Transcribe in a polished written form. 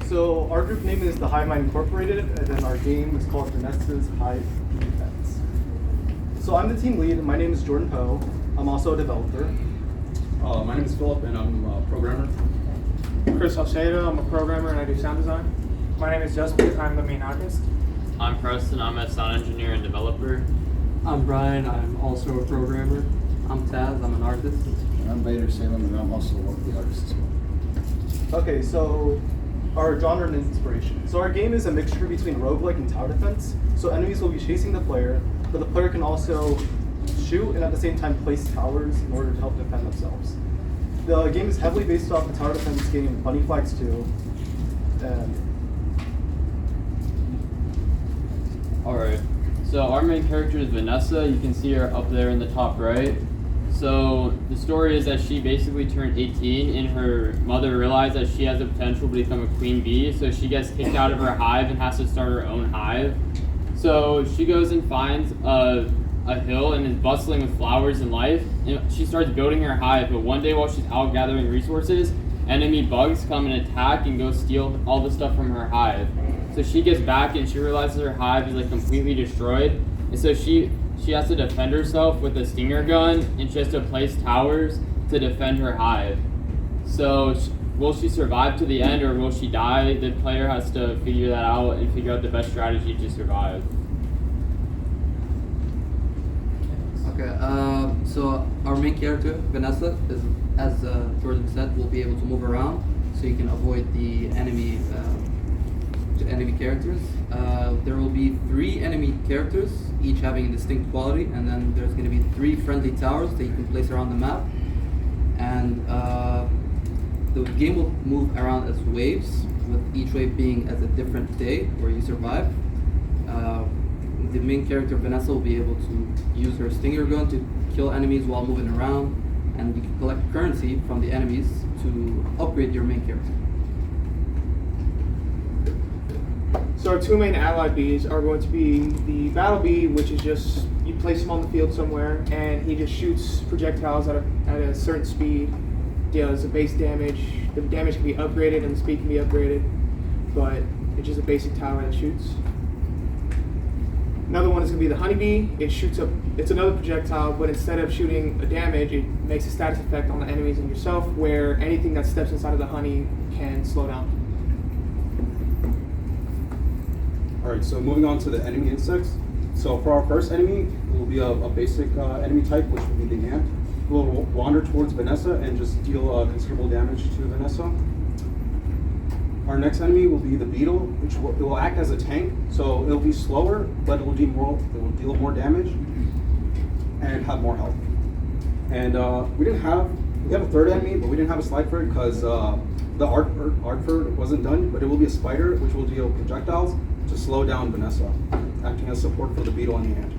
So our group name is the Hivemind Incorporated, and then our game is called Vanessa's Hive Defense. So I'm the team lead, and my name is Jordan Poe. I'm also a developer. My name is Philip, and I'm a programmer. Chris Alcedo, I'm a programmer and I do sound design. My name is Justin, I'm the main artist. I'm Preston, I'm a sound engineer and developer. I'm Brian, I'm also a programmer. I'm Taz, I'm an artist. And I'm Vader Salem, and I'm also one of the artists as well. Okay, so our genre and inspiration. So our game is a mixture between roguelike and tower defense. So enemies will be chasing the player, but the player can also shoot and at the same time place towers in order to help defend themselves. The game is heavily based off the tower defense game Bunny Flags 2. Alright, so our main character is Vanessa. You can see her up there in the top right. So the story is that she basically turned 18 and her mother realized that she has the potential to become a queen bee, so she gets kicked out of her hive and has to start her own hive. So she goes and finds a hill and is bustling with flowers and life. And she starts building her hive, but one day while she's out gathering resources, enemy bugs come and attack and go steal all the stuff from her hive. So she gets back and she realizes her hive is like completely destroyed, and so she has to defend herself with a stinger gun, and she has to place towers to defend her hive. So will she survive to the end or will she die? The player has to figure that out and figure out the best strategy to survive. Okay, so our main character, Vanessa, is, as Jordan said, will be able to move around so you can avoid the enemy characters. There will be 3 enemy characters, each having a distinct quality, and then there's going to be 3 friendly towers that you can place around the map. And the game will move around as waves, with each wave being as a different day where you survive. The main character, Vanessa, will be able to use her stinger gun to kill enemies while moving around, and you can collect currency from the enemies to upgrade your main character. So our 2 main ally bees are going to be the battle bee, which is just, you place him on the field somewhere and he just shoots projectiles at a certain speed, deals a base damage. The damage can be upgraded and the speed can be upgraded, but it's just a basic tower that shoots. Another one is going to be the honeybee. It shoots up, it's another projectile, but instead of shooting a damage, it makes a status effect on the enemies and yourself, where anything that steps inside of the honey can slow down. Alright, so moving on to the enemy insects. So for our first enemy, it will be a basic enemy type, which will be the ant. It will wander towards Vanessa and just deal considerable damage to Vanessa. Our next enemy will be the beetle, which will act as a tank. So it'll be slower, but it will deal more damage and have more health. And we have a third enemy, but we didn't have a slide for it because the art for it wasn't done. But it will be a spider, which will deal projectiles to slow down Vanessa, acting as support for the beetle and the ant.